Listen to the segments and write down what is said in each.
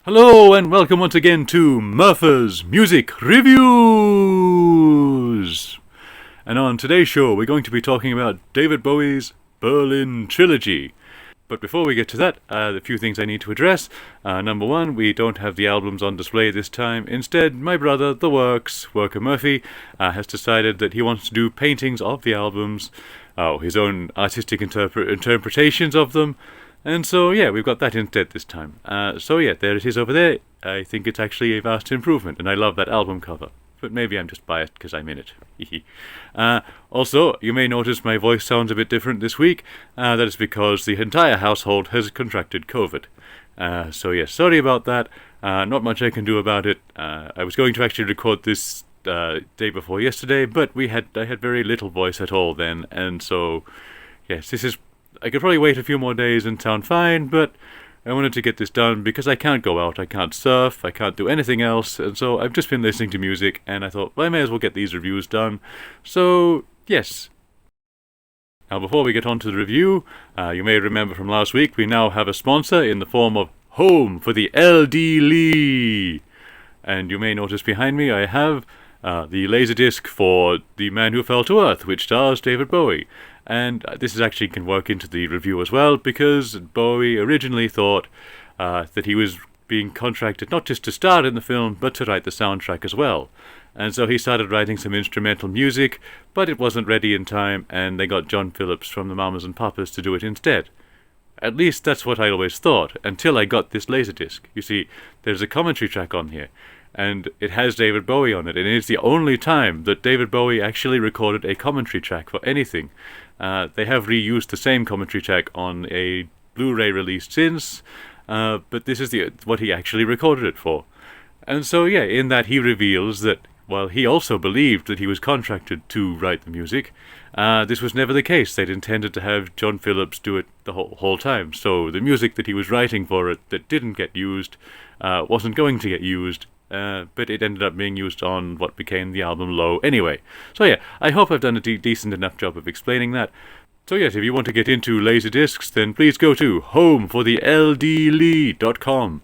Hello and welcome once again to Murfer's Music Reviews! And on today's show we're going to be talking about David Bowie's Berlin Trilogy. But before we get to that, a few things I need to address. Number one, we don't have the albums on display this time. Instead, my brother, The Worker Murphy, has decided that he wants to do paintings of the albums, his own artistic interpretations of them. And so, we've got that instead this time. There it is over there. I think it's actually a vast improvement, and I love that album cover. But maybe I'm just biased because I'm in it. Also, you may notice my voice sounds a bit different this week. That is because the entire household has contracted COVID. Sorry about that. Not much I can do about it. I was going to actually record this day before yesterday, but I had very little voice at all then, and so, yes, I could probably wait a few more days and sound fine, but I wanted to get this done because I can't go out, I can't surf, I can't do anything else, and so I've just been listening to music, and I thought, well, I may as well get these reviews done. So, yes. Now, before we get on to the review, you may remember from last week, we now have a sponsor in the form of For The LDly. And you may notice behind me, I have the Laserdisc for The Man Who Fell to Earth, which stars David Bowie. And this actually can work into the review as well, because Bowie originally thought that he was being contracted not just to star in the film, but to write the soundtrack as well. And so he started writing some instrumental music, but it wasn't ready in time, and they got John Phillips from the Mamas and Papas to do it instead. At least that's what I always thought, until I got this Laserdisc. You see, there's a commentary track on here, and it has David Bowie on it, and it's the only time that David Bowie actually recorded a commentary track for anything. They have reused the same commentary track on a Blu-ray release since, but this is what he actually recorded it for. And so, in that he reveals that, while he also believed that he was contracted to write the music, this was never the case. They'd intended to have John Phillips do it the whole time. So the music that he was writing for it that didn't get used wasn't going to get used. But it ended up being used on what became the album Low anyway. So I hope I've done a decent enough job of explaining that. So yes, if you want to get into Laserdiscs, then please go to homefortheldly.com.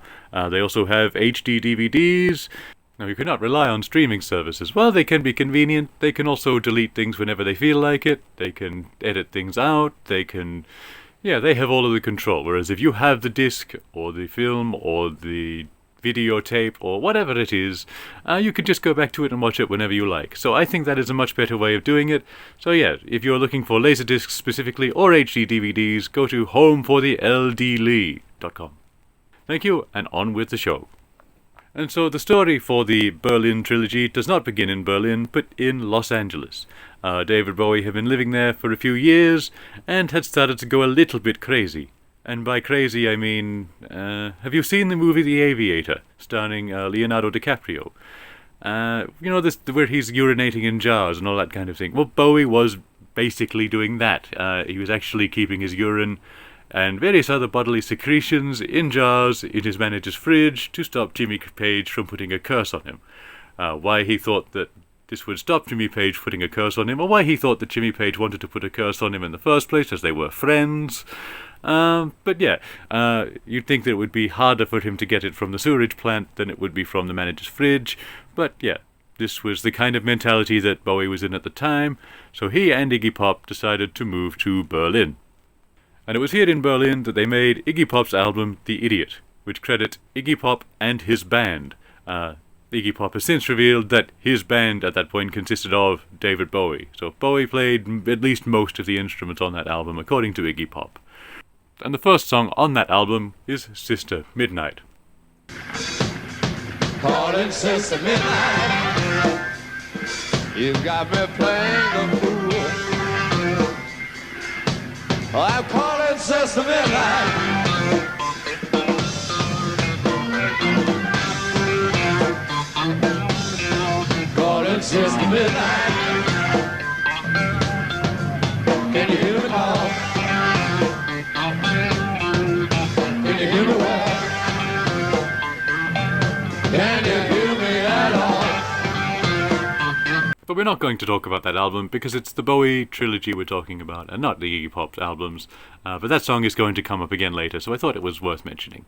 They also have HD DVDs. Now, you cannot rely on streaming services. Well, they can be convenient. They can also delete things whenever they feel like it. They can edit things out. They have all of the control. Whereas if you have the disc, or the film, or the videotape, or whatever it is, you can just go back to it and watch it whenever you like. So I think that is a much better way of doing it. So if you're looking for Laserdiscs specifically, or HD DVDs, go to homefortheldly.com. Thank you, and on with the show. And so the story for the Berlin Trilogy does not begin in Berlin, but in Los Angeles. David Bowie had been living there for a few years, and had started to go a little bit crazy. And by crazy, I mean, have you seen the movie The Aviator, starring Leonardo DiCaprio? This where he's urinating in jars and all that kind of thing. Well, Bowie was basically doing that. He was actually keeping his urine and various other bodily secretions in jars in his manager's fridge to stop Jimmy Page from putting a curse on him. Why he thought that this would stop Jimmy Page putting a curse on him, or why he thought that Jimmy Page wanted to put a curse on him in the first place, as they were friends. You'd think that it would be harder for him to get it from the sewerage plant than it would be from the manager's fridge. But this was the kind of mentality that Bowie was in at the time, so he and Iggy Pop decided to move to Berlin. And it was here in Berlin that they made Iggy Pop's album The Idiot, which credits Iggy Pop and his band. Iggy Pop has since revealed that his band at that point consisted of David Bowie. So Bowie played at least most of the instruments on that album, according to Iggy Pop. And the first song on that album is Sister Midnight. Calling Sister Midnight, you've got me playing the fool. I'm calling Sister Midnight, calling Sister Midnight. Can you hear me call? Can you hear me well? Can you hear me at all? But we're not going to talk about that album because it's the Bowie Trilogy we're talking about, and not the Iggy Pop albums. But that song is going to come up again later, so I thought it was worth mentioning.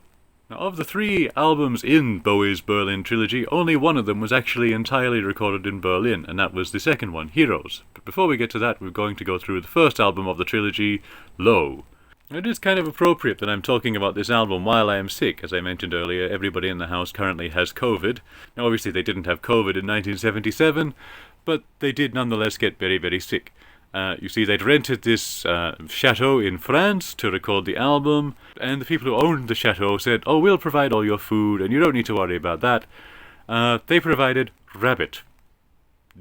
Now, of the 3 albums in Bowie's Berlin trilogy, only one of them was actually entirely recorded in Berlin, and that was the second one, Heroes. But before we get to that, we're going to go through the first album of the trilogy, Low. It is kind of appropriate that I'm talking about this album while I am sick. As I mentioned earlier, everybody in the house currently has COVID. Now, obviously they didn't have COVID in 1977, but they did nonetheless get very, very sick. You see, they'd rented this chateau in France to record the album, and the people who owned the chateau said, "Oh, we'll provide all your food, and you don't need to worry about that." They provided rabbit.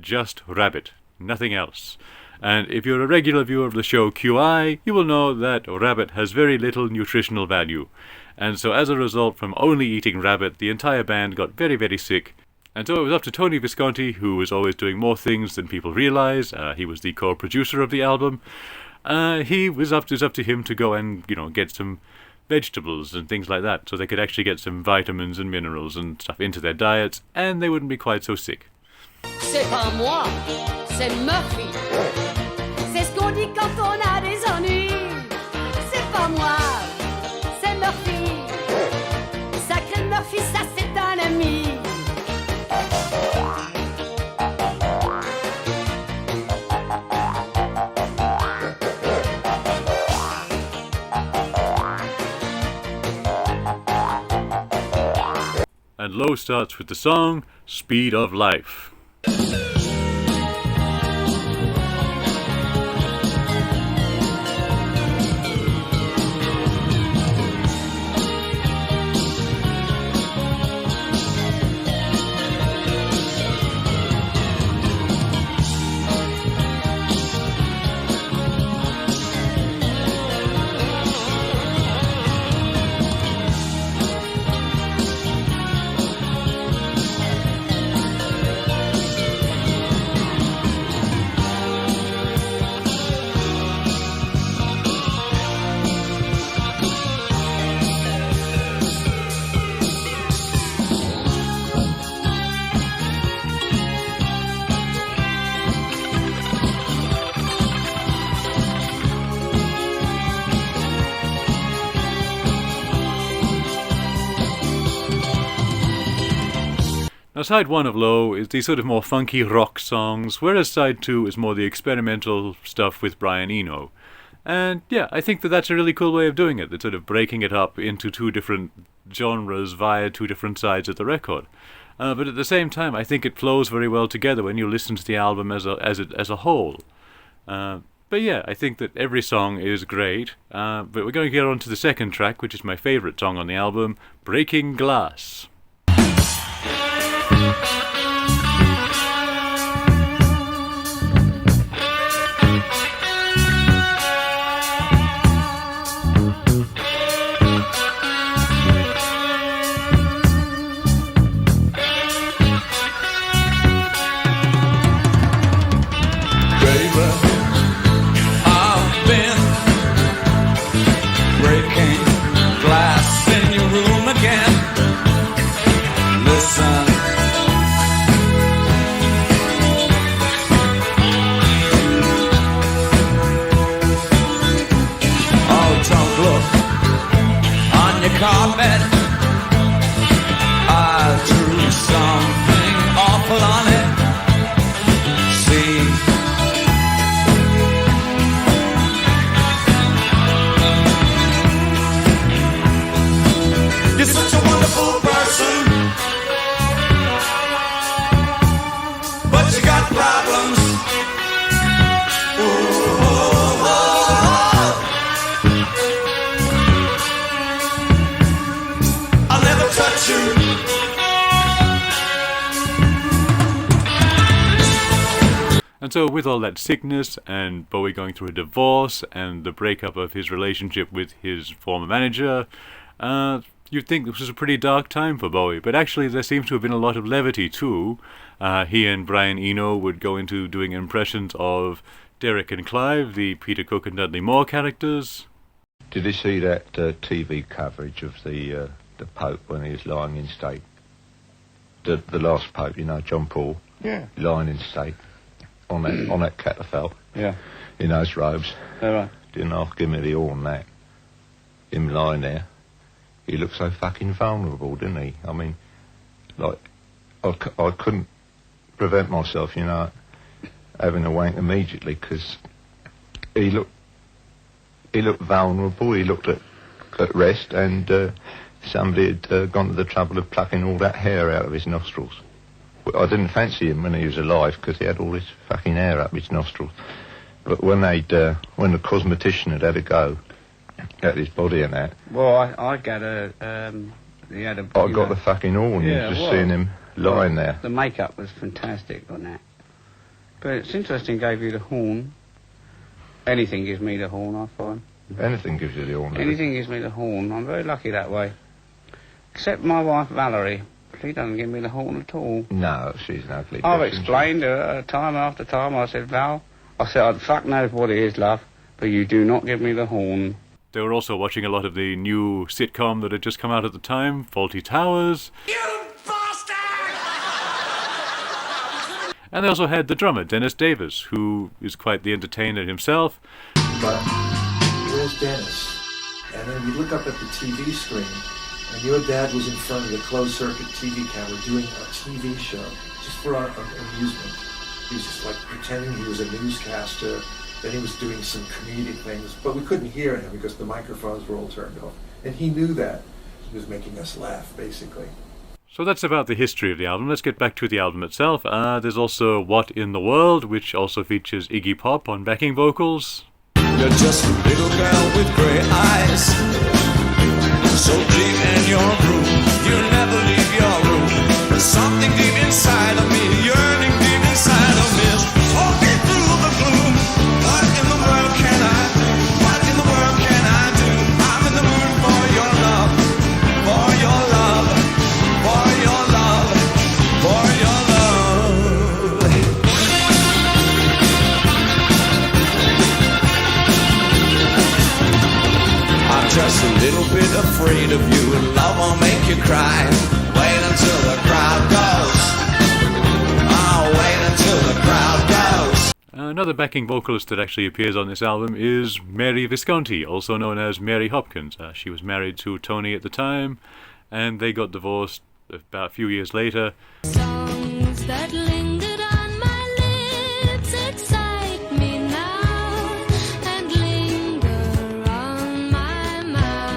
Just rabbit. Nothing else. And if you're a regular viewer of the show QI, you will know that rabbit has very little nutritional value. And so as a result, from only eating rabbit, the entire band got very, very sick. And so it was up to Tony Visconti, who was always doing more things than people realize. He was the co-producer of the album. It was up to him to go and, get some vegetables and things like that, so they could actually get some vitamins and minerals and stuff into their diets, and they wouldn't be quite so sick. C'est pas moi, c'est Murphy. C'est ce qu'on dit quand on a des ennuis. C'est pas moi, c'est Murphy. Sacré Murphy, ça c'est un ami. And Low starts with the song Speed of Life. Now, side 1 of Low is the sort of more funky rock songs, whereas side 2 is more the experimental stuff with Brian Eno. And yeah, I think that that's a really cool way of doing it, that sort of breaking it up into 2 different genres via 2 different sides of the record. But at the same time, I think it flows very well together when you listen to the album as a whole. But yeah, I think that every song is great. But we're going to get on to the second track, which is my favourite song on the album, Breaking Glass. Carpet, I drew something awful on it. See, you're such a wonderful person, but you got problems. And so with all that sickness and Bowie going through a divorce and the breakup of his relationship with his former manager, you'd think this was a pretty dark time for Bowie. But actually there seems to have been a lot of levity too. He and Brian Eno would go into doing impressions of Derek and Clive, the Peter Cook and Dudley Moore characters. Did you see that TV coverage of the Pope when he was lying in state? The last Pope, John Paul? Yeah. Lying in state. On that catafalque, Yeah. in those robes. All right. Didn't ask him if he horn that. Him lying there. he looked so fucking vulnerable, didn't he? I mean, like, I couldn't prevent myself, you know, having a wank immediately, because he looked vulnerable, he looked at rest, and somebody had gone to the trouble of plucking all that hair out of his nostrils. I didn't fancy him when he was alive, because he had all this fucking hair up his nostrils. But when the cosmetician had a go at his body and that... Well, I got a... he had a... I got the fucking horn, yeah, just seeing him lying there. The makeup was fantastic on that. But it's interesting, gave you the horn. Anything gives me the horn, I find. Anything gives you the horn. Anything gives me the horn. I'm very lucky that way. Except my wife, Valerie. She doesn't give me the horn at all. No, she's an ugly I've bitch, explained to her time after time. I said, Val, fuck knows what it is, love, but you do not give me the horn. They were also watching a lot of the new sitcom that had just come out at the time, Fawlty Towers. You bastard! And they also had the drummer, Dennis Davis, who is quite the entertainer himself. But where's Dennis? And then we look up at the TV screen, and your dad was in front of the closed-circuit TV camera doing a TV show, just for our amusement. He was just like pretending he was a newscaster, then he was doing some comedic things, but we couldn't hear him because the microphones were all turned off. And he knew that. He was making us laugh, basically. So that's about the history of the album. Let's get back to the album itself. There's also What in the World, which also features Iggy Pop on backing vocals. You're just a little girl with grey eyes, so deep in your room, you never leave your room. There's something deep inside of me, yearning deep inside of me, walking through the gloom. What in the world can I do? What in the world can I do? I'm in the mood for your love, for your love, for your love, for your love. I'm just a little bit afraid of you, and love won't make you cry. Wait until the crowd goes. Oh, wait until the crowd goes. Another backing vocalist that actually appears on this album is Mary Visconti, also known as Mary Hopkins. She was married to Tony at the time, and they got divorced about a few years later. Songs that lingered on my lips excite me now and linger on my mind.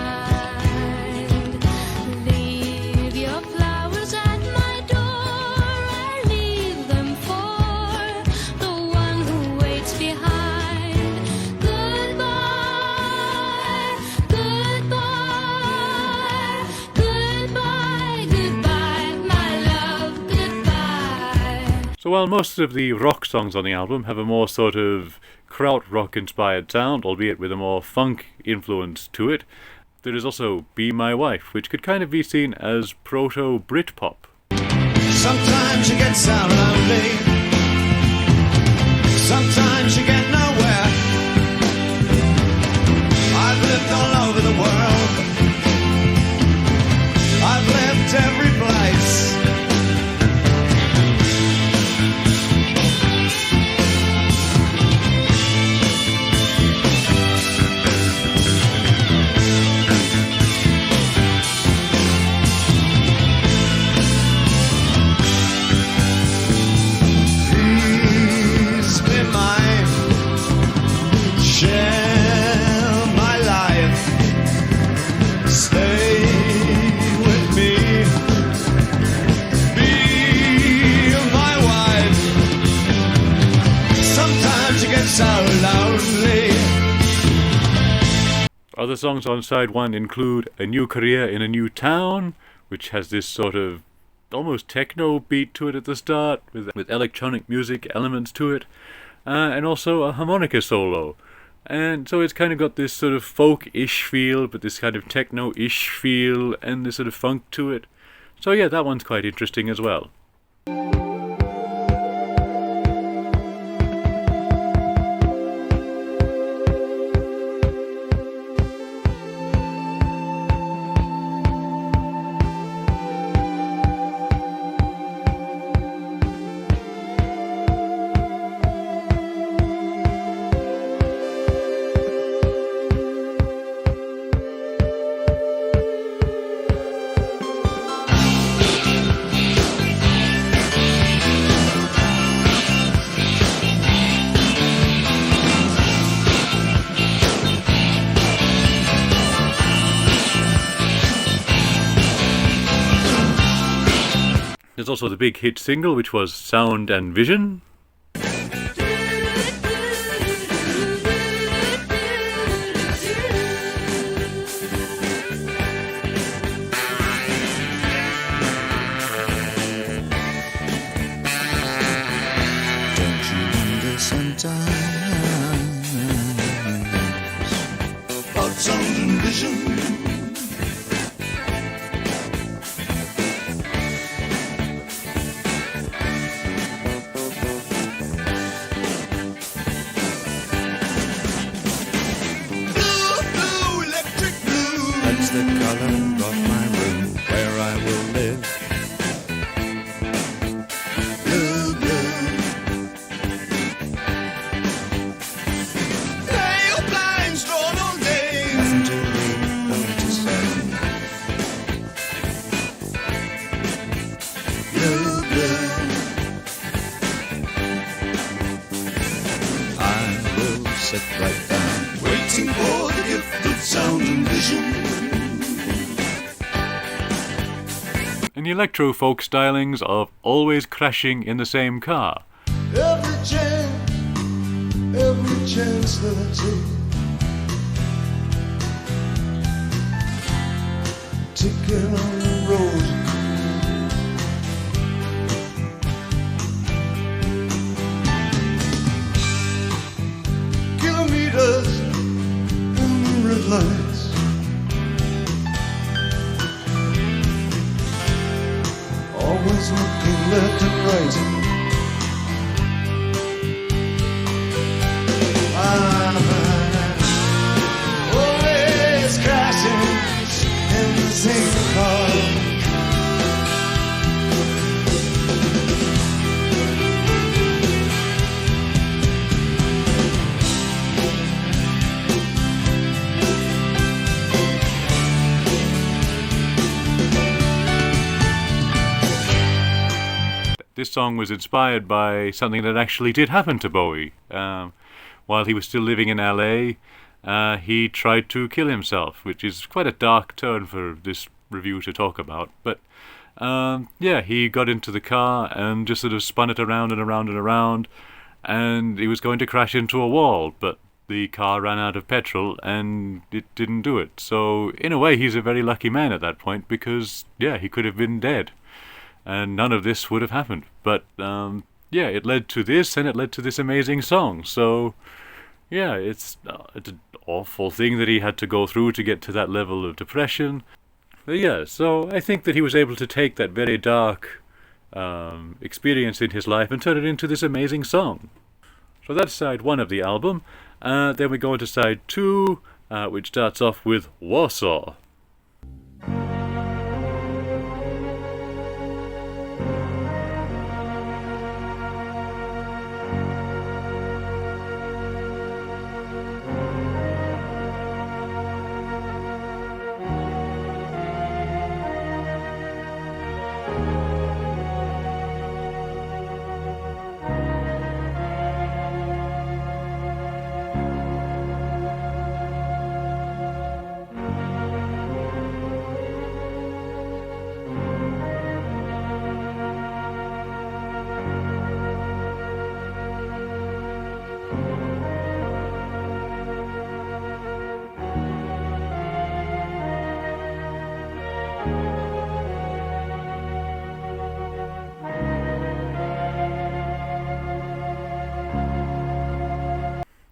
Leave your flowers at my door, I leave them for the one who waits behind. Goodbye, goodbye, goodbye, goodbye, my love, goodbye. So while most of the rock songs on the album have a more sort of krautrock inspired sound, albeit with a more funk influence to it, there is also Be My Wife, which could kind of be seen as proto-Britpop. Sometimes you get so lonely, sometimes you get nowhere. I've lived all over the world, I've lived every place. Please be mine, share my life, stay with me, be my wife. Sometimes you get so lonely. Other songs on side one include A New Career in a New Town, which has this sort of almost techno beat to it at the start, with electronic music elements to it, and also a harmonica solo. And so it's kind of got this sort of folk-ish feel, but this kind of techno-ish feel, and this sort of funk to it. So yeah, that one's quite interesting as well. There's also the big hit single, which was Sound and Vision. Don't you wonder sometimes about sound and vision? Blue, blue, electric blue. That's the color of my room where I will live. Blue, blue. Pale blinds drawn all day. Nothing to read, nothing to say. Blue, blue. I will sit right down, waiting for the gift of sound and vision. And the electro folk stylings of always crashing in the same car. Every chance that I take, ticket on the road. Kilometers in the red lights. Always looking left and right. Always crashing in the same car. This song was inspired by something that actually did happen to Bowie. While he was still living in LA, he tried to kill himself, which is quite a dark turn for this review to talk about. But yeah, he got into the car and just sort of spun it around and around and around, and he was going to crash into a wall, but the car ran out of petrol and it didn't do it. So in a way, he's a very lucky man at that point, because yeah, he could have been dead and none of this would have happened. But yeah, it led to this, and it led to this amazing song. So yeah, it's an awful thing that he had to go through to get to that level of depression. But yeah, so I think that he was able to take that very dark experience in his life and turn it into this amazing song. So that's side one of the album. Then we go into side two, which starts off with Warsaw.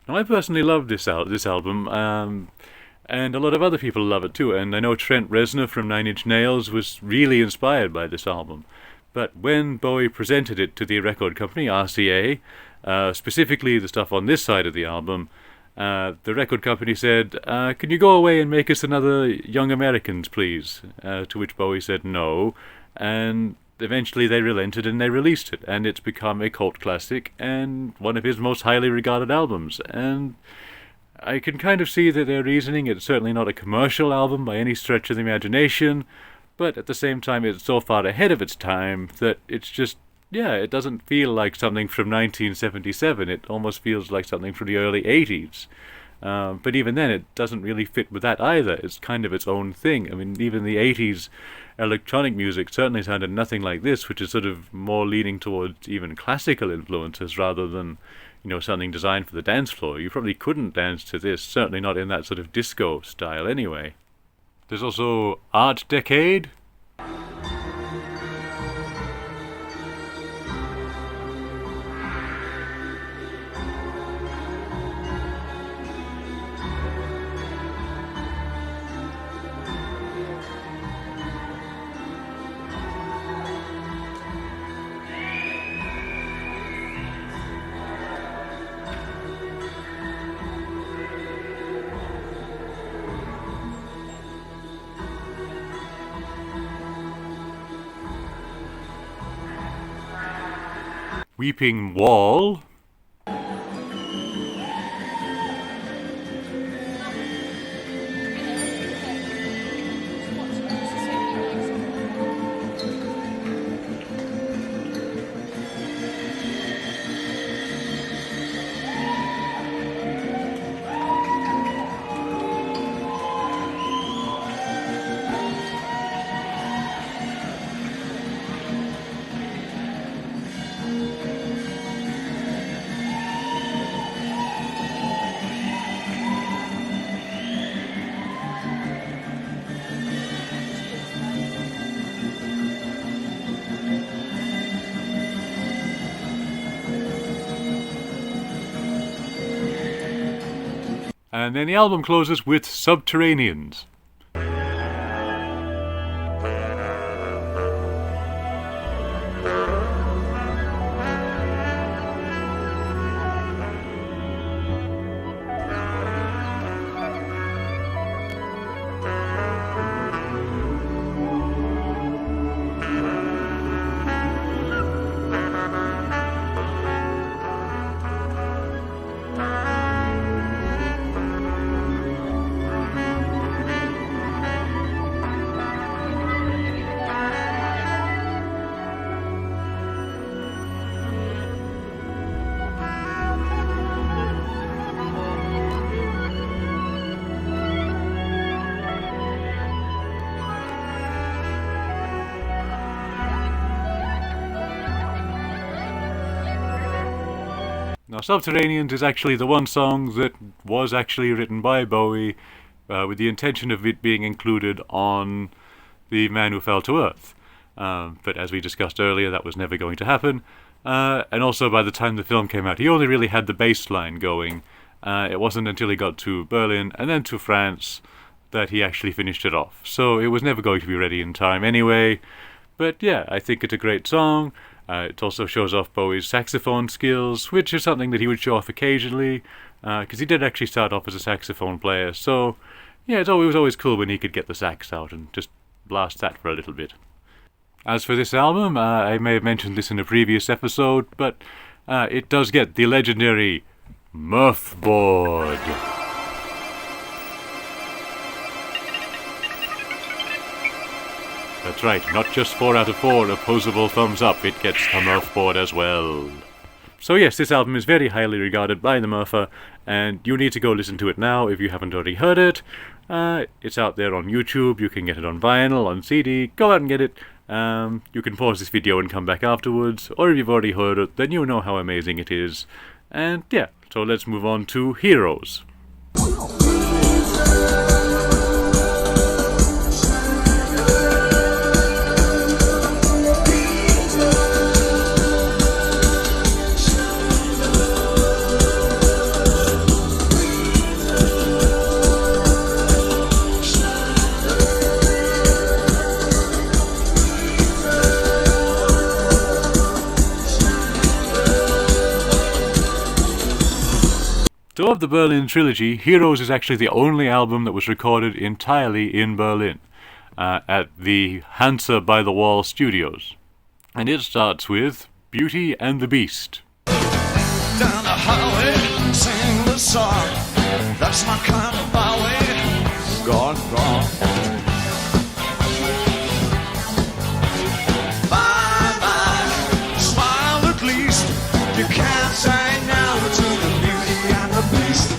Now, I personally love this album, and a lot of other people love it too. And I know Trent Reznor from Nine Inch Nails was really inspired by this album. But when Bowie presented it to the record company, RCA, specifically the stuff on this side of the album, the record company said, "Can you go away and make us another Young Americans, please?" To which Bowie said no, and eventually they relented and they released it, and it's become a cult classic and one of his most highly regarded albums. And I can kind of see that their reasoning. It's certainly not a commercial album by any stretch of the imagination, but at the same time it's so far ahead of its time that it's just, yeah, it doesn't feel like something from 1977. It almost feels like something from the early 80s. But even then, it doesn't really fit with that either. It's kind of its own thing. I mean, even the 80s electronic music certainly sounded nothing like this, which is sort of more leaning towards even classical influences rather than, something designed for the dance floor. You probably couldn't dance to this, certainly not in that sort of disco style anyway. There's also Art Decade. Weeping Wall. And then the album closes with Subterraneans. Now, Subterraneans is actually the one song that was actually written by Bowie with the intention of it being included on The Man Who Fell to Earth. But as we discussed earlier, that was never going to happen. And also, by the time the film came out, he only really had the bass line going. It wasn't until he got to Berlin and then to France that he actually finished it off. So it was never going to be ready in time anyway. But yeah, I think it's a great song. It also shows off Bowie's saxophone skills, which is something that he would show off occasionally, because he did actually start off as a saxophone player. So yeah, it was always cool when he could get the sax out and just blast that for a little bit. As for this album, I may have mentioned this in a previous episode, but it does get the legendary Murph board. That's right, not just 4 out of 4 opposable thumbs up, it gets the Murph board as well. So yes, this album is very highly regarded by the Murpher, and you need to go listen to it now if you haven't already heard it. It's out there on YouTube, you can get it on vinyl, on CD, go out and get it. You can pause this video and come back afterwards, or if you've already heard it, then you know how amazing it is. And yeah, so let's move on to Heroes. So of the Berlin Trilogy, Heroes is actually the only album that was recorded entirely in Berlin, at the Hansa by the Wall Studios. And it starts with Beauty and the Beast. Down the highway, sing the song. That's my kind of Bowie. Gone wrong. Bye bye, smile at least. You can't say no to the beauty and the beast.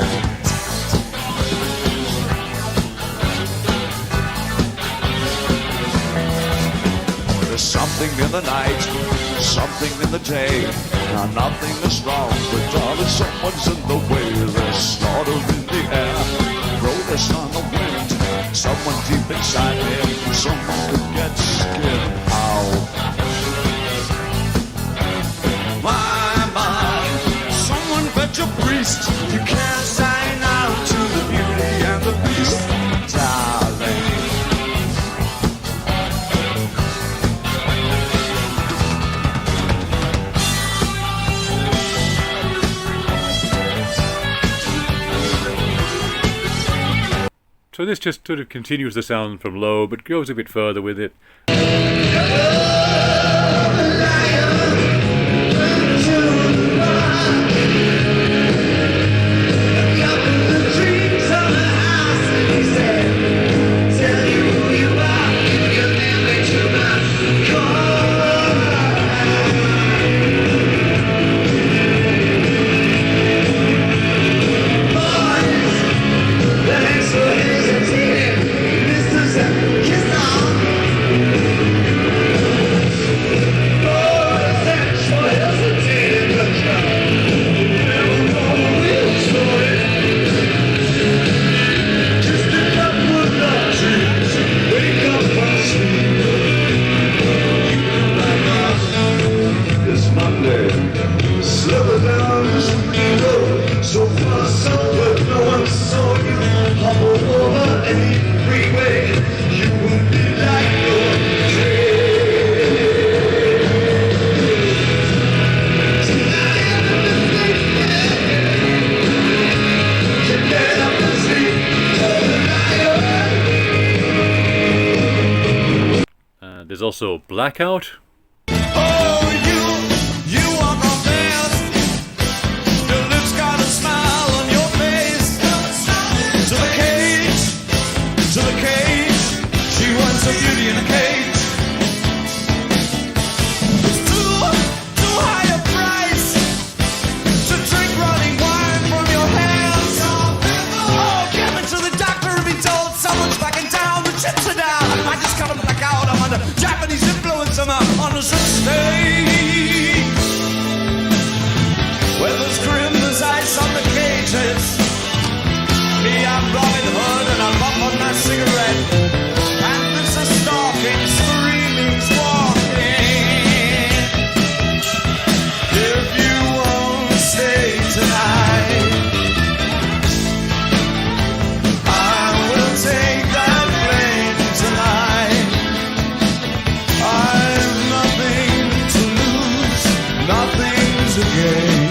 There's something in the night, something in the day. Now nothing is wrong, but darling, someone's in the way. There's slaughter in the air, protest on the wind. Someone deep inside me, someone who gets scared. Ow. My, someone fetch a priest. You can't say no to the beauty and the beast, darling. So this just sort of continues the sound from Low, but goes a bit further with it. There's also Blackout. Japanese influence on the stage. Well, as grim as ice on the cages. Me, I'm Robin Hood and I'm up on my cigarette. Panthers are stalking, screaming, walking. If you won't stay tonight, I will take that plane tonight. I've nothing to lose, nothing to gain,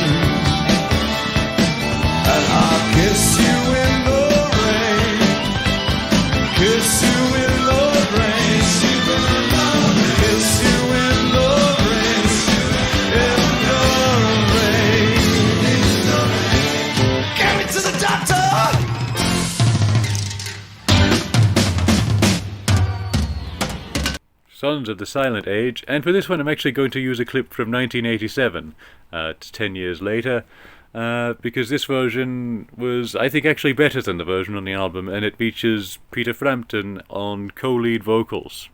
and I'll kiss you in the rain, kiss you in the rain, kiss you in the rain, in the rain. Get me to the doctor! Sons of the Silent Age, and for this one I'm actually going to use a clip from 1987, it's 10 years later, because this version was, I think, actually better than the version on the album, and it features Peter Frampton on co-lead vocals.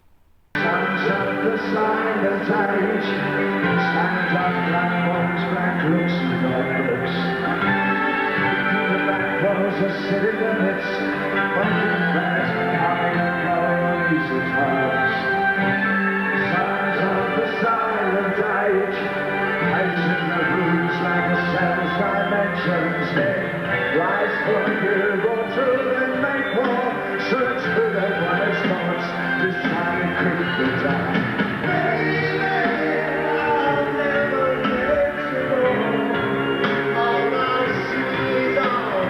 Sons of the Silent Age, stand on black bones, black looks, black looks. The black walls are sitting amidst bumping fast, high and low, easy towers. Sons of the Silent Age, pacing the rooms like a cell's dimensions. Rise from here, go through and make war, search for their wise thoughts, this time it could be done. I'll never let you go, all my sweet, all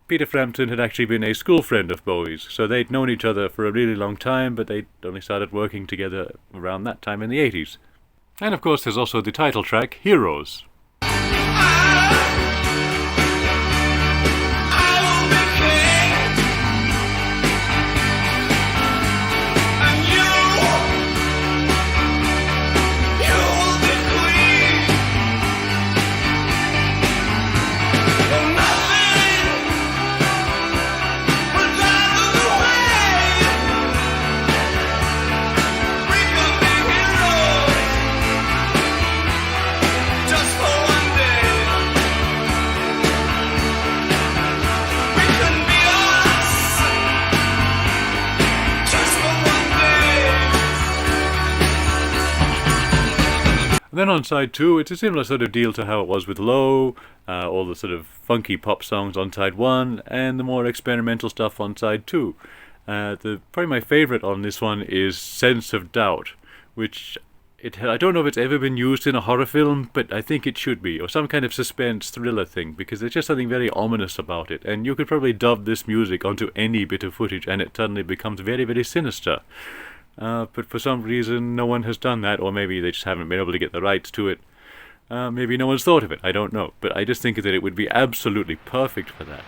Peter Frampton had actually been a school friend of Bowie's, so they'd known each other for a really long time, but they'd only started working together around that time in the 80s. And of course there's also the title track, Heroes. Then on side 2, it's a similar sort of deal to how it was with Low, all the sort of funky pop songs on side 1, and the more experimental stuff on side 2. Probably my favourite on this one is Sense of Doubt, which I don't know if it's ever been used in a horror film, but I think it should be, or some kind of suspense thriller thing, because there's just something very ominous about it, and you could probably dub this music onto any bit of footage and it suddenly becomes very, very sinister. But for some reason no one has done that, or maybe they just haven't been able to get the rights to it. Maybe no one's thought of it, I don't know. But I just think that it would be absolutely perfect for that.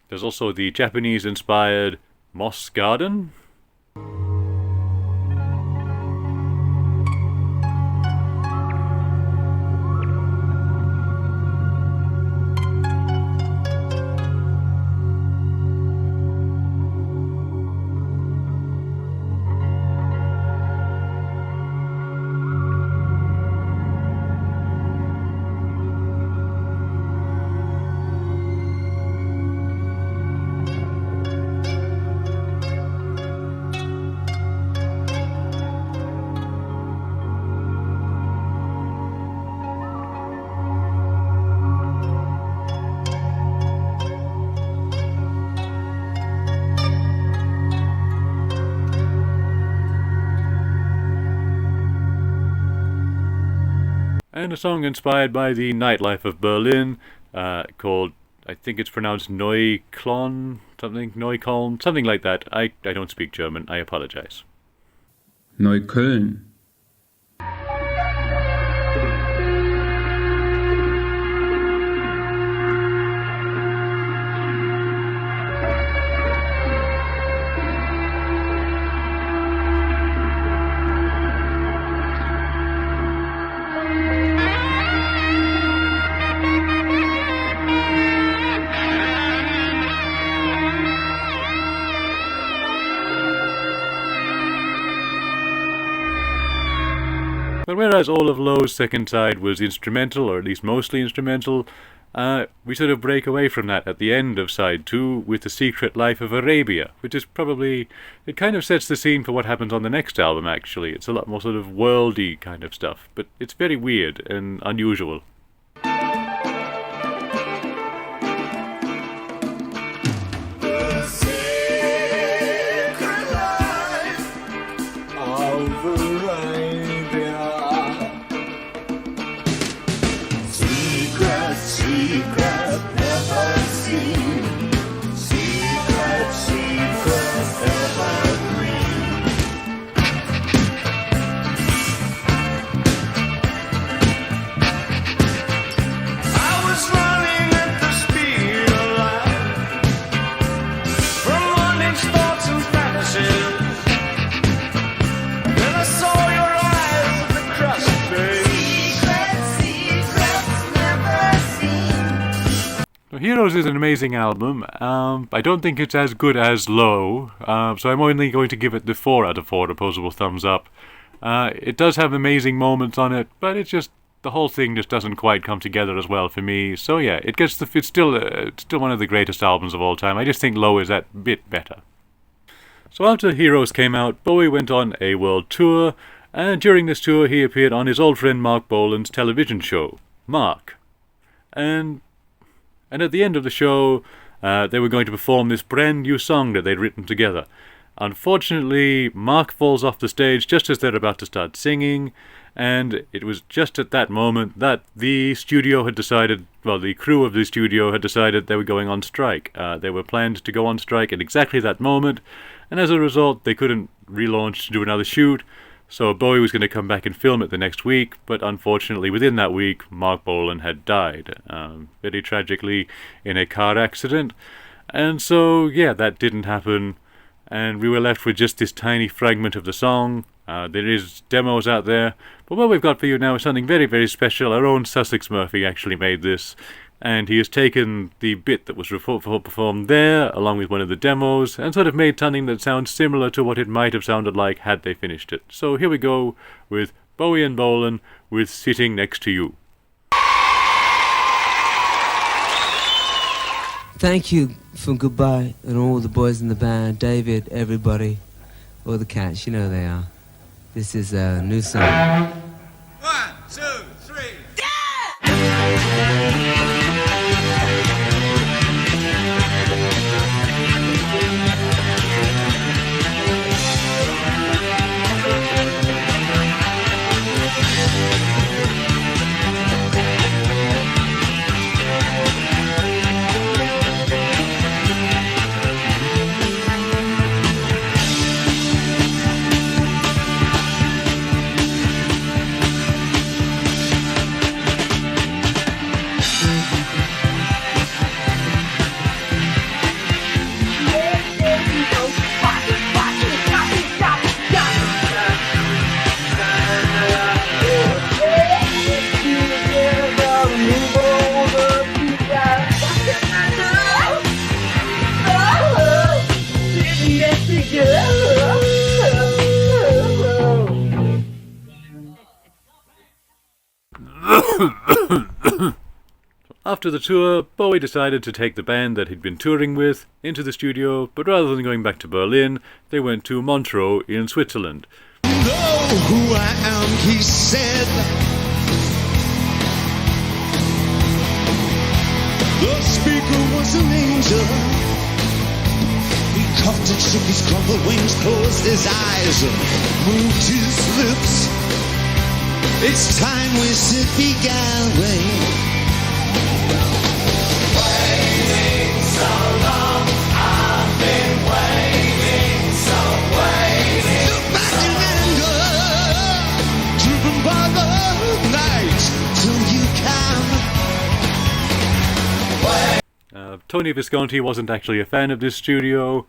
There's also the Japanese-inspired Moss Garden. And a song inspired by the nightlife of Berlin, called, I think it's pronounced Neukölln, something like that. I don't speak German, I apologize. Neukölln. But whereas all of Low's second side was instrumental, or at least mostly instrumental, we sort of break away from that at the end of side 2 with The Secret Life of Arabia, which is probably, it kind of sets the scene for what happens on the next album actually. It's a lot more sort of worldy kind of stuff, but it's very weird and unusual. Heroes is an amazing album. I don't think it's as good as Low, so I'm only going to give it the 4 out of 4 opposable thumbs up. It does have amazing moments on it, but it's just the whole thing just doesn't quite come together as well for me. So yeah, it's still one of the greatest albums of all time. I just think Low is that bit better. So after Heroes came out, Bowie went on a world tour, and during this tour he appeared on his old friend Mark Bolan's television show, Mark. And at the end of the show, they were going to perform this brand new song that they'd written together. Unfortunately, Mark falls off the stage just as they're about to start singing, and it was just at that moment that the studio had decided, well, the crew of the studio had decided they were going on strike. They were planned to go on strike at exactly that moment, and as a result, they couldn't relaunch to do another shoot, so Bowie was going to come back and film it the next week, but unfortunately within that week, Mark Bolan had died, very tragically in a car accident. And so, yeah, that didn't happen, and we were left with just this tiny fragment of the song. There is demos out there, but what we've got for you now is something very, very special. Our own Sussex Murphy actually made this, and he has taken the bit that was performed there, along with one of the demos, and sort of made something that sounds similar to what it might have sounded like had they finished it. So here we go with Bowie and Bolan with Sitting Next to You. Thank you for goodbye and all the boys in the band, David, everybody, all the cats, you know they are. This is a new song. 1, 2, 3. After the tour, Bowie decided to take the band that he'd been touring with into the studio, but rather than going back to Berlin, they went to Montreux in Switzerland. Know who I am, he said. The speaker was an angel. He coughed and shook his crumpled wings, closed his eyes, moved his lips. It's time we sit began way. Waiting so long, I've been waiting, so waiting. Look back in anger, driven by the night, till you come. Tony Visconti wasn't actually a fan of this studio.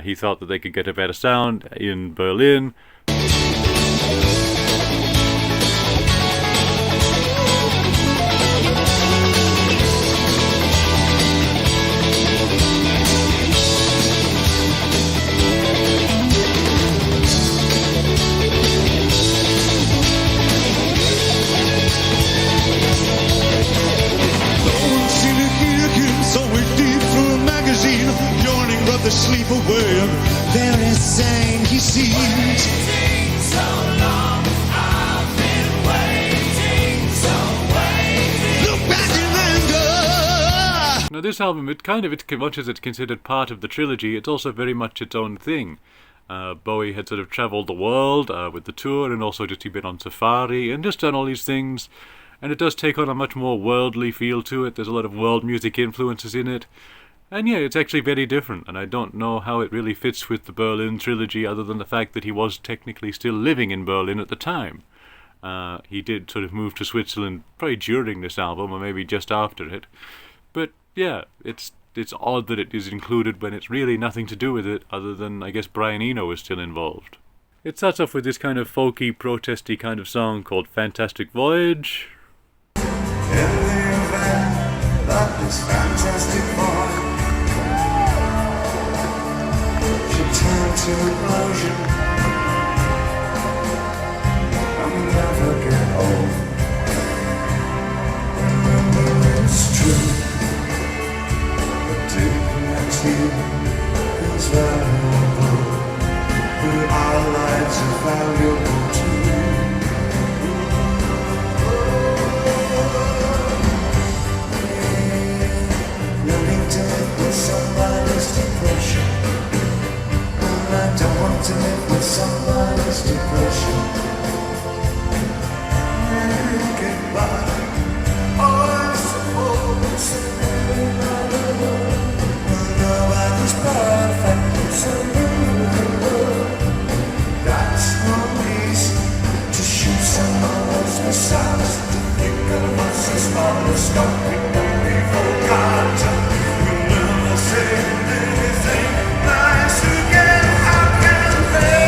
He thought that they could get a better sound in Berlin. Sleep away, very sane he seems. Waiting so long, I've been waiting, so waiting. Look back in anger. Now this album, it much as it's considered part of the trilogy, it's also very much its own thing. Bowie had sort of travelled the world with the tour, and also just he'd been on safari and just done all these things, and it does take on a much more worldly feel to it. There's a lot of world music influences in it. And yeah, it's actually very different, and I don't know how it really fits with the Berlin trilogy other than the fact that he was technically still living in Berlin at the time. He did sort of move to Switzerland probably during this album, or maybe just after it. But yeah, it's odd that it is included when it's really nothing to do with it, other than, I guess, Brian Eno is still involved. It starts off with this kind of folky, protesty kind of song called Fantastic Voyage. In the event that this fantastic plastic void should turn to implosion and never get old. Remember it's true, but dignity is valuable, but our lives are valuable too. Learning to live with somebody's depression, and I don't want to live with somebody's depression. Goodbye. I suppose nobody's perfect, so that's no reason to shoot someone's missiles, to think of us as monoscopic when we forgot. We never said anything nice again. How can they?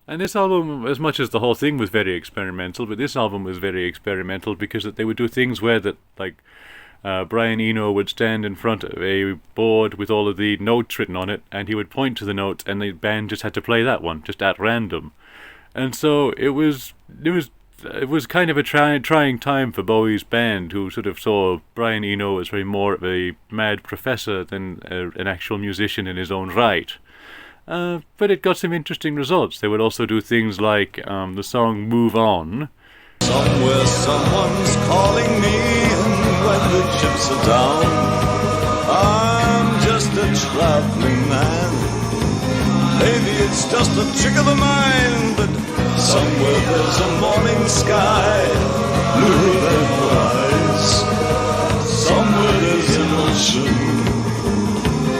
And this album, as much as the whole thing was very experimental, but this album was very experimental because they would do things where that, like, Brian Eno would stand in front of a board with all of the notes written on it, and he would point to the note, and the band just had to play that one, just at random. And so it was kind of a trying time for Bowie's band, who sort of saw Brian Eno as very more of a mad professor than an actual musician in his own right. But it got some interesting results. They would also do things like the song Move On. Somewhere someone's calling me, and when the chips are down, I'm just a traveling man. Maybe it's just a trick of the mind, but somewhere there's a morning sky, blue and wise. Somewhere there's an ocean,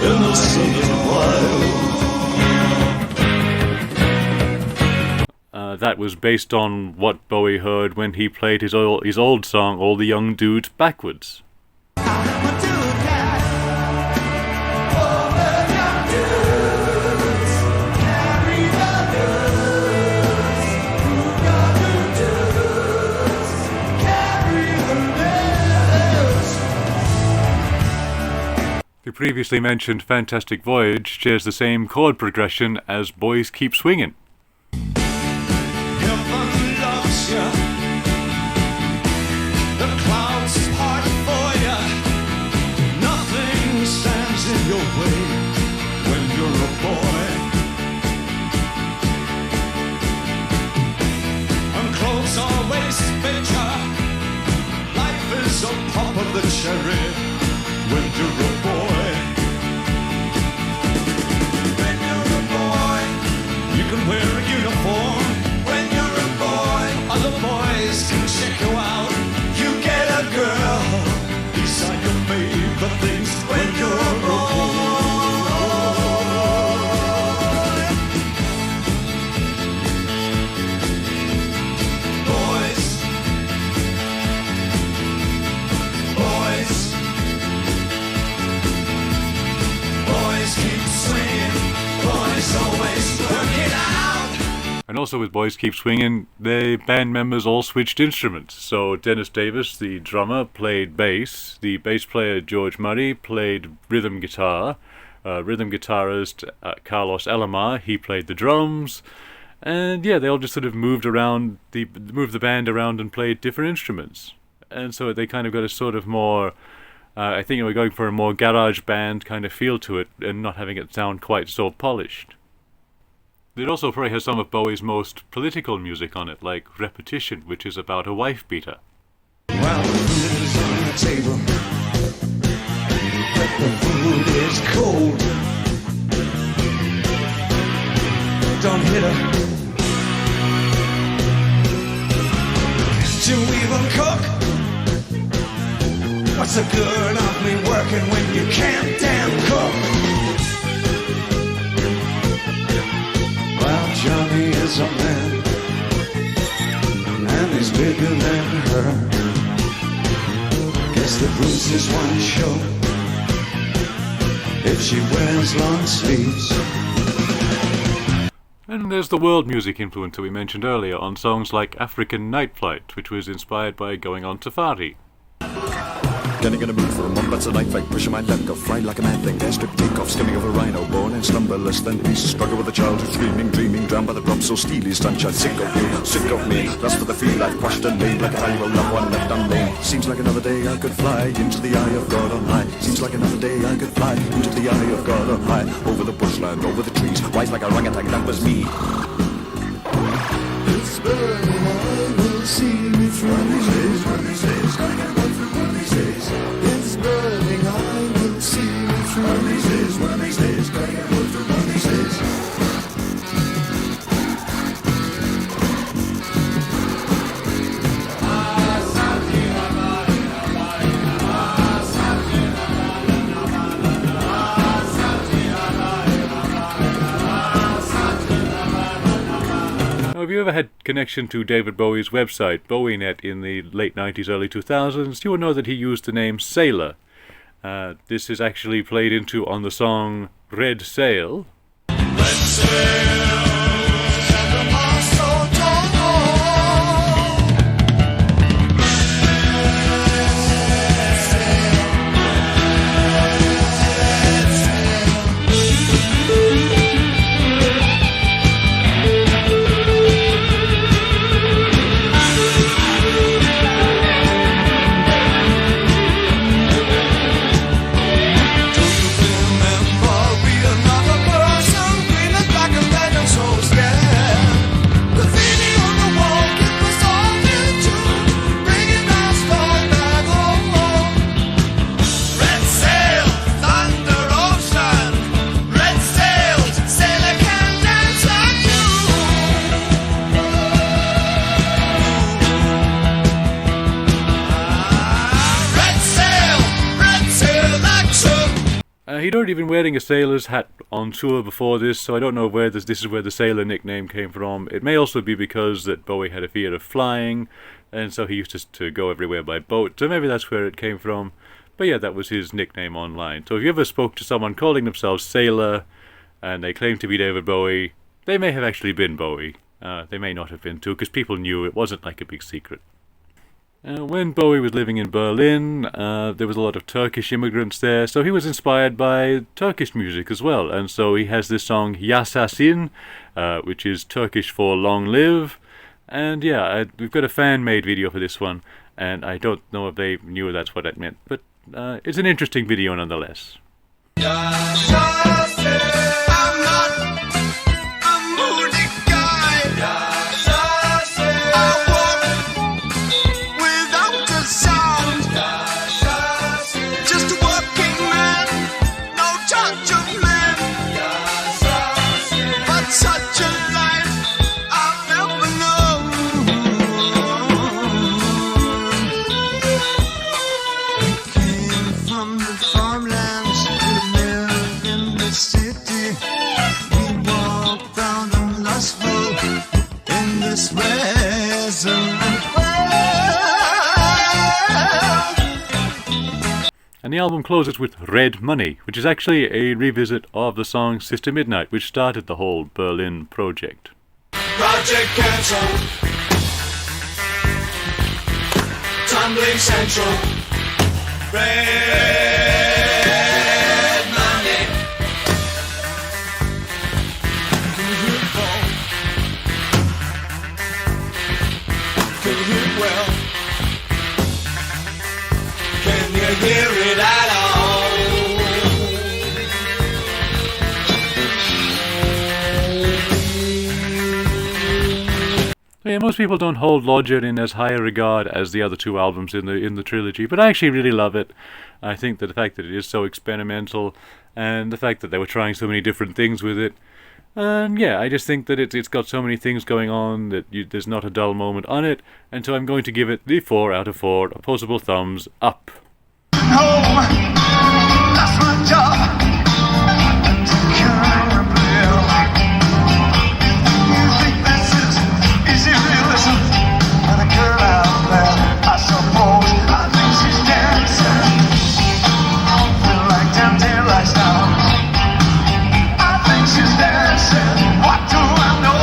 innocent and wild. That was based on what Bowie heard when he played his old song, All the Young Dudes, backwards. The previously mentioned Fantastic Voyage shares the same chord progression as Boys Keep Swingin'. Of the cherry when you're a boy. When you're a boy, you can wear a uniform. When you're a boy, other boys can check you out. You get a girl, these are your favorite things when you're a boy. And also with Boys Keep Swingin', the band members all switched instruments. So Dennis Davis, the drummer, played bass. The bass player, George Murray, played rhythm guitar. Rhythm guitarist, Carlos Alomar, he played the drums. And yeah, they all just sort of moved the band around and played different instruments. And so they kind of got a sort of more, I think they were going for a more garage band kind of feel to it, and not having it sound quite so polished. It also probably has some of Bowie's most political music on it, like Repetition, which is about a wife beater. While the food is on the table, but the food is cold. Don't hit her. Can't you even cook? What's the good of me working when you can't damn cook? Well, Johnny is a man, and he's bigger than her. Guess the bruise is one show if she wears long sleeves. And there's the world music influence that we mentioned earlier on songs like African Night Flight, which was inspired by going on safari. Getting in a mood for a month, that's a night fight. Pushing my luck off, fried like a mad thing. Airstrip takeoff, skimming over rhino. Born and slumberless, then peace. Struggle with a child who's screaming, dreaming. Drowned by the drop so steely. Sunshine, sick of you, sick of me. Lust for the feel, I've quashed and laid like a valuable loved one left unnamed. Seems like another day I could fly into the eye of God on high. Seems like another day I could fly into the eye of God on high. Over the bushland, over the trees. Wise like a orangutan, that was me. It's burning, I will see me through. One of these days, gonna get one through one of these days. It's burning, I will see me through. One of these days, gonna get one through one of these days. If you ever had connection to David Bowie's website, BowieNet, in the late 90s, early 2000s, you will know that he used the name Sailor. This is actually played into on the song Red Sail. Red sail, set the mast so tall. He'd already been wearing a sailor's hat on tour before this, so I don't know where this is where the sailor nickname came from. It may also be because that Bowie had a fear of flying, and so he used to go everywhere by boat, so maybe that's where it came from. But yeah, that was his nickname online. So if you ever spoke to someone calling themselves Sailor, and they claimed to be David Bowie, they may have actually been Bowie. They may not have been too, because people knew it wasn't like a big secret. When Bowie was living in Berlin, there was a lot of Turkish immigrants there, so he was inspired by Turkish music as well. And so he has this song Yaşasın, which is Turkish for long live. And yeah, we've got a fan-made video for this one, and I don't know if they knew that's what that meant, but it's an interesting video nonetheless. And the album closes with Red Money, which is actually a revisit of the song Sister Midnight, which started the whole Berlin project. Project cancelled. Tumbling Central. Red money. Can you hear it fall? Can you hear it well? Can you hear it at all? Yeah, most people don't hold Lodger in as high a regard as the other two albums in the trilogy, but I actually really love it. I think that the fact that it is so experimental, and the fact that they were trying so many different things with it, and yeah, I just think that it's got so many things going on that there's not a dull moment on it, and so I'm going to give it the 4 out of 4 opposable thumbs up. Home, that's my job. Music message, easy realism. And a girl out there, I suppose, I think she's dancing. Feel like tempting right now. I think she's dancing. What do I know?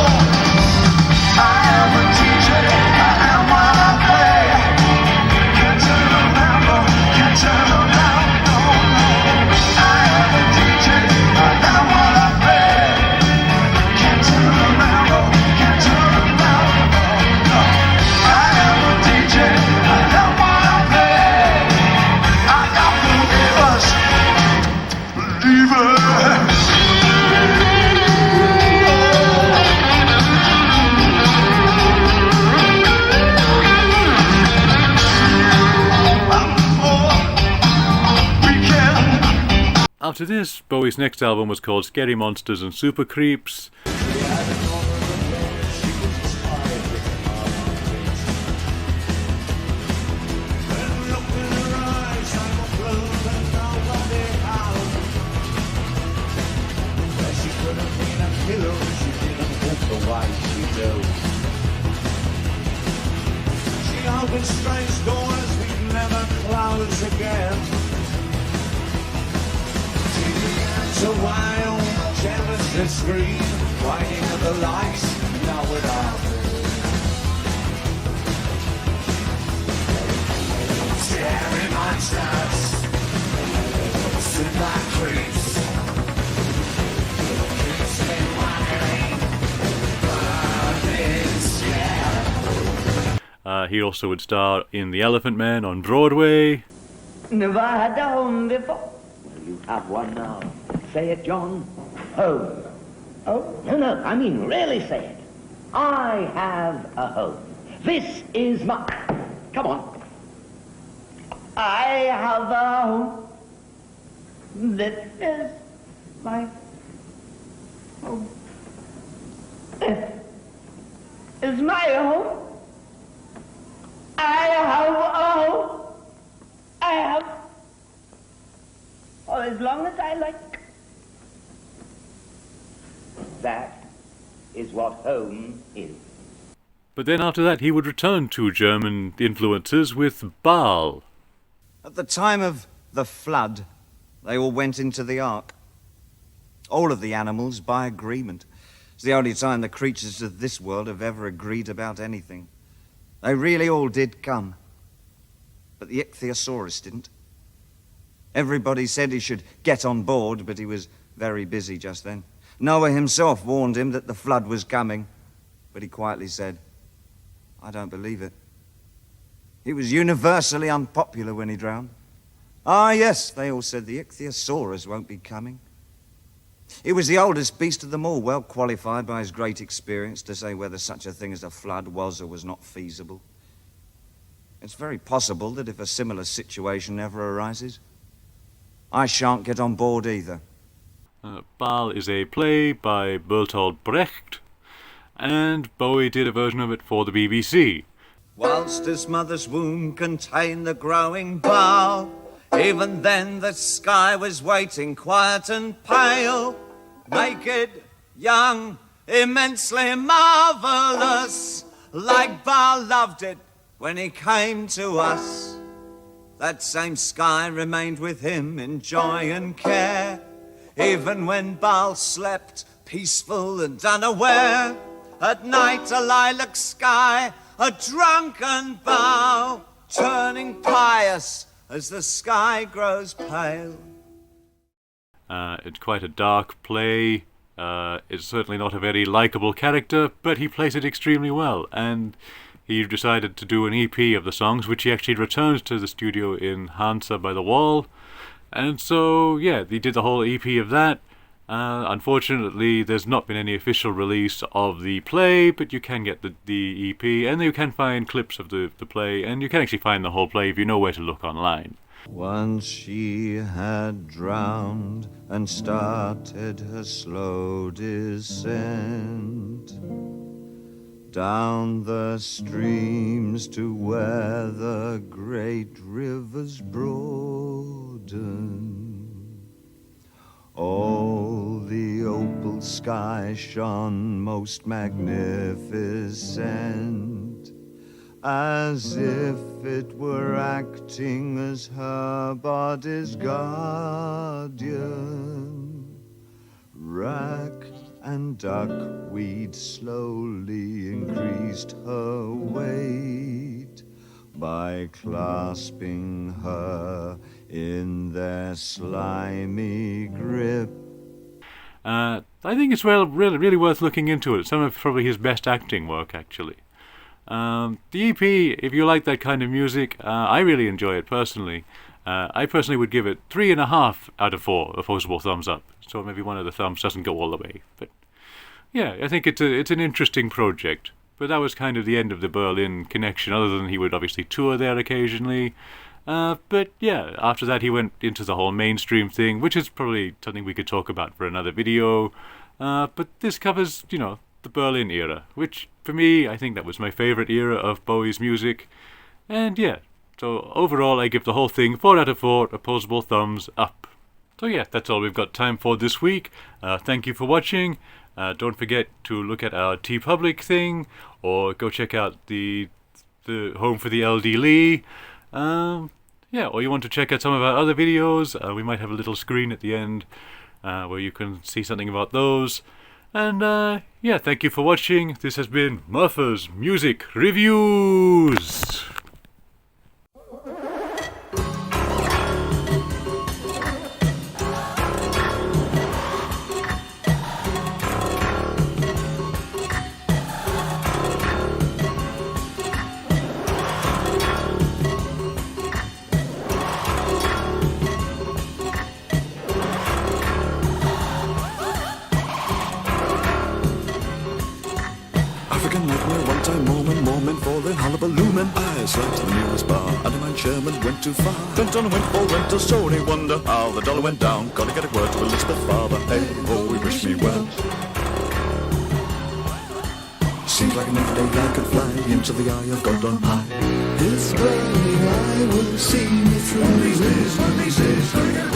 After this, Bowie's next album was called Scary Monsters and Super Creeps. She opens strange doors we'd never close again. She began to wail, jealously scream, waiting at the lights, now without scary monsters, super creeps. He also would star in The Elephant Man on Broadway. Never had a home before. Well, you have one now. Say it, John. Home. Oh, no, I mean really say it. I have a home. This is my... Come on. I have a home. This is my home. This is my home. I have a home. I have for as long as I like. That is what home is. But then after that he would return to German influences with Baal. At the time of the flood, they all went into the ark. All of the animals by agreement. It's the only time the creatures of this world have ever agreed about anything. They really all did come. But the ichthyosaurus didn't. Everybody said he should get on board, but he was very busy just then. Noah himself warned him that the flood was coming, but he quietly said, I don't believe it. He was universally unpopular when he drowned. Ah, yes, they all said the ichthyosaurus won't be coming. He was the oldest beast of them all, well qualified by his great experience to say whether such a thing as a flood was or was not feasible. It's very possible that if a similar situation ever arises, I shan't get on board either. Baal is a play by Bertolt Brecht, and Bowie did a version of it for the BBC. Whilst his mother's womb contained the growing bough, even then the sky was waiting quiet and pale, naked, young, immensely marvelous, like Baal loved it when he came to us. That same sky remained with him in joy and care, even when Baal slept, peaceful and unaware. At night a lilac sky, a drunken bough, turning pious as the sky grows pale. It's quite a dark play. It's certainly not a very likeable character, but he plays it extremely well, and he decided to do an EP of the songs, which he actually returned to the studio in Hansa by the Wall. And so, yeah, he did the whole EP of that. Unfortunately, there's not been any official release of the play, but you can get the EP, and you can find clips of the play, and you can actually find the whole play if you know where to look online. Once she had drowned and started her slow descent down the streams to where the great rivers broaden. All the opal sky shone most magnificent, as if it were acting as her body's guardian. Rack and duckweed slowly increased her weight by clasping her in their slimy grip. I think it's really worth looking into it. Some of probably his best acting work, actually. The EP, if you like that kind of music, I really enjoy it personally. I personally would give it 3.5 out of 4 opposable thumbs up. So maybe one of the thumbs doesn't go all the way. But yeah, I think it's an interesting project. But that was kind of the end of the Berlin connection, other than he would obviously tour there occasionally. But yeah, after that he went into the whole mainstream thing, which is probably something we could talk about for another video. But this covers, the Berlin era, which for me, I think that was my favourite era of Bowie's music. And yeah, so overall I give the whole thing 4 out of 4 opposable thumbs up. So yeah, that's all we've got time for this week. Thank you for watching. Don't forget to look at our TeePublic thing, or go check out the Home for the LDly. Yeah, or you want to check out some of our other videos, we might have a little screen at the end where you can see something about those. And yeah, thank you for watching. This has been Murfer's Music Reviews. African nightmare, one-time moment, falling, hullabaloomin'. I slept in the nearest bar, and my chairman went too far. Went on and went for rental, so any wonder how the dollar went down. Gotta get a word to Elizabeth father, hey, oh, we wish me well. Seems like another day I could fly into the eye of God on high. His burning eye will see me through. One of these days,